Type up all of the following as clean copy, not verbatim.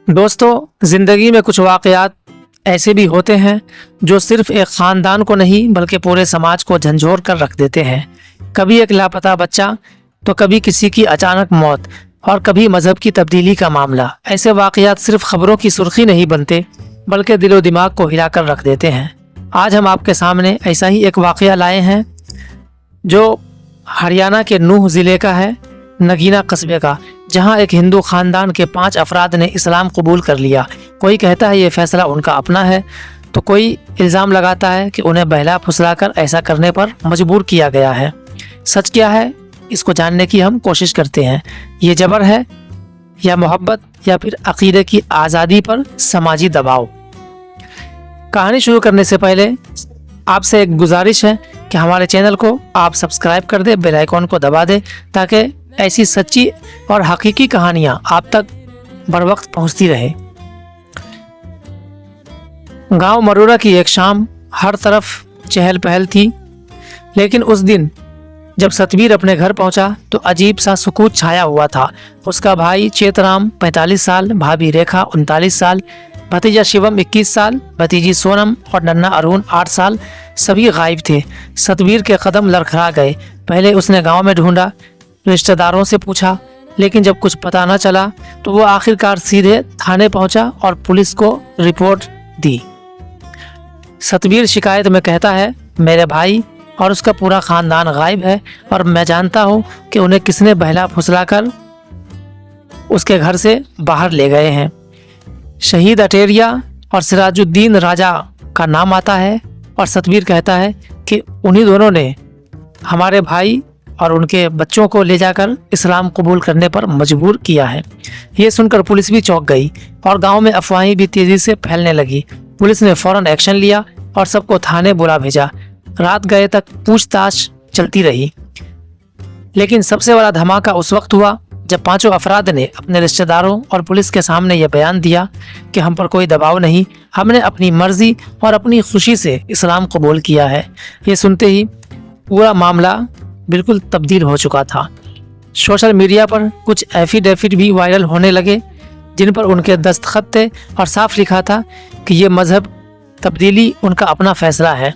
दोस्तों, ज़िंदगी में कुछ वाक़यात ऐसे भी होते हैं जो सिर्फ़ एक ख़ानदान को नहीं बल्कि पूरे समाज को झंझोर कर रख देते हैं। कभी एक लापता बच्चा, तो कभी किसी की अचानक मौत और कभी मज़हब की तब्दीली का मामला। ऐसे वाक़यात सिर्फ़ ख़बरों की सुर्ख़ी नहीं बनते बल्कि दिलो दिमाग को हिला कर रख देते हैं। आज हम आपके सामने ऐसा ही एक वाक़या लाए हैं जो हरियाणा के नूह ज़िले का है, नगीना कस्बे का, जहां एक हिंदू खानदान के 5 अफराद ने इस्लाम कबूल कर लिया। कोई कहता है ये फैसला उनका अपना है, तो कोई इल्ज़ाम लगाता है कि उन्हें बहला फुसलाकर ऐसा करने पर मजबूर किया गया है। सच क्या है, इसको जानने की हम कोशिश करते हैं। ये जबर है या मोहब्बत या फिर अकीदे की आज़ादी पर समाजी दबाव। कहानी शुरू करने से पहले आपसे एक गुजारिश है कि हमारे चैनल को आप सब्सक्राइब कर दें, बेल आइकॉन को दबा दें, ताकि ऐसी सच्ची और हकीकी कहानियां आप तक बर वक्त पहुंचती रहे। गांव मरोरा की एक शाम, हर तरफ चहल पहल थी, लेकिन उस दिन जब सतबीर अपने घर पहुंचा तो अजीब सा सुकूत छाया हुआ था। उसका भाई चेतराम 45 साल, भाभी रेखा 39 साल, भतीजा शिवम 21 साल, भतीजी सोनम और नन्ना अरुण 8 साल सभी गायब थे। सतबीर के कदम लड़खड़ा गए। पहले उसने गांव में ढूंढा, रिश्तेदारों से पूछा, लेकिन जब कुछ पता न चला तो वो आखिरकार सीधे थाने पहुंचा और पुलिस को रिपोर्ट दी। सतबीर शिकायत में कहता है, मेरे भाई और उसका पूरा खानदान गायब है और मैं जानता हूं कि उन्हें किसने बहला फुसलाकर उसके घर से बाहर ले गए हैं। शहीद अटेरिया और सिराजुद्दीन राजा का नाम आता है और सतबीर कहता है कि उन्हीं दोनों ने हमारे भाई और उनके बच्चों को ले जाकर इस्लाम कबूल करने पर मजबूर किया है। ये सुनकर पुलिस भी चौंक गई और गांव में अफवाहें भी तेजी से फैलने लगी। पुलिस ने फौरन एक्शन लिया और सबको थाने बुला भेजा। रात गए तक पूछताछ चलती रही, लेकिन सबसे बड़ा धमाका उस वक्त हुआ जब 5 अफराद ने अपने रिश्तेदारों और पुलिस के सामने यह बयान दिया कि हम पर कोई दबाव नहीं, हमने अपनी मर्जी और अपनी खुशी से इस्लाम कबूल किया है। ये सुनते ही पूरा मामला बिल्कुल तब्दील हो चुका था। सोशल मीडिया पर कुछ एफिडेविट भी वायरल होने लगे जिन पर उनके दस्तखत थे और साफ लिखा था कि ये मजहब तब्दीली उनका अपना फैसला है।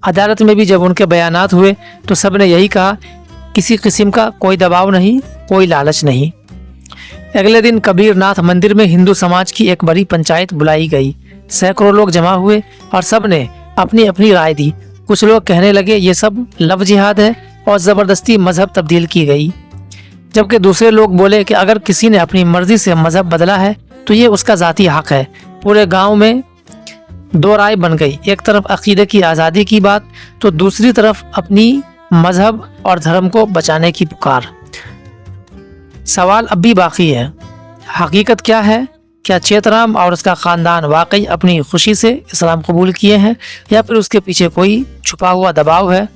अदालत में भी जब उनके बयानात हुए तो सब ने यही कहा, किसी किस्म का कोई दबाव नहीं, कोई लालच नहीं। अगले दिन कबीर नाथ मंदिर में हिंदू समाज की एक बड़ी पंचायत बुलाई गई। सैकड़ों लोग जमा हुए और सब ने अपनी अपनी राय दी। कुछ लोग कहने लगे ये सब लव जिहाद है और ज़बरदस्ती मजहब तब्दील की गई, जबकि दूसरे लोग बोले कि अगर किसी ने अपनी मर्जी से मजहब बदला है तो ये उसका ज़ाती हक है। पूरे गांव में 2 राय बन गई, एक तरफ अकीदे की आज़ादी की बात तो दूसरी तरफ अपनी मजहब और धर्म को बचाने की पुकार। सवाल अब भी बाकी है, हकीकत क्या है? क्या चेतराम और उसका ख़ानदान वाकई अपनी खुशी से इस्लाम कबूल किए हैं या फिर उसके पीछे कोई छुपा हुआ दबाव है,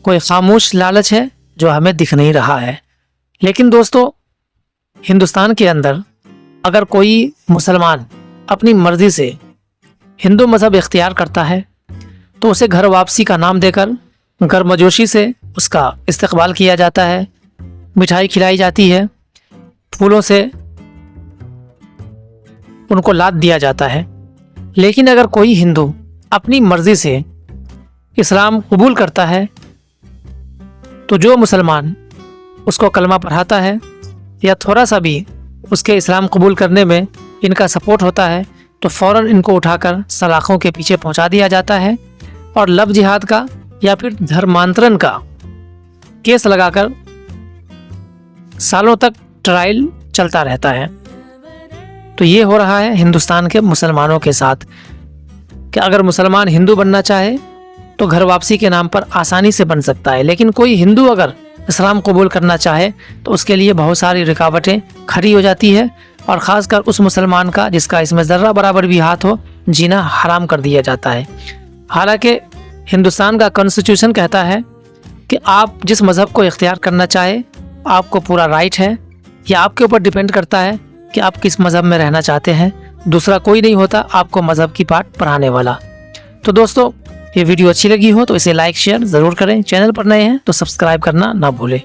कोई खामोश लालच है जो हमें दिख नहीं रहा है? लेकिन दोस्तों, हिंदुस्तान के अंदर अगर कोई मुसलमान अपनी मर्जी से हिंदू मजहब इख्तियार करता है तो उसे घर वापसी का नाम देकर गर्मजोशी से उसका इस्तकबाल किया जाता है, मिठाई खिलाई जाती है, फूलों से उनको लाद दिया जाता है। लेकिन अगर कोई हिंदू अपनी मर्जी से इस्लाम कबूल करता है तो जो मुसलमान उसको कलमा पढ़ाता है या थोड़ा सा भी उसके इस्लाम कबूल करने में इनका सपोर्ट होता है तो फ़ौरन इनको उठाकर सलाखों के पीछे पहुंचा दिया जाता है और लव जिहाद का या फिर धर्मांतरण का केस लगाकर सालों तक ट्रायल चलता रहता है। तो ये हो रहा है हिंदुस्तान के मुसलमानों के साथ कि अगर मुसलमान हिंदू बनना चाहे तो घर वापसी के नाम पर आसानी से बन सकता है, लेकिन कोई हिंदू अगर इस्लाम कबूल करना चाहे तो उसके लिए बहुत सारी रुकावटें खड़ी हो जाती है और ख़ासकर उस मुसलमान का जिसका इसमें ज़र्रा बराबर भी हाथ हो, जीना हराम कर दिया जाता है। हालांकि हिंदुस्तान का कॉन्स्टिट्यूशन कहता है कि आप जिस मज़हब को इख्तियार करना चाहे आपको पूरा राइट है, या आपके ऊपर डिपेंड करता है कि आप किस मज़हब में रहना चाहते हैं। दूसरा कोई नहीं होता आपको मज़हब की बात पढ़ाने वाला। तो दोस्तों, ये वीडियो अच्छी लगी हो तो इसे लाइक शेयर ज़रूर करें। चैनल पर नए हैं तो सब्सक्राइब करना ना भूलें।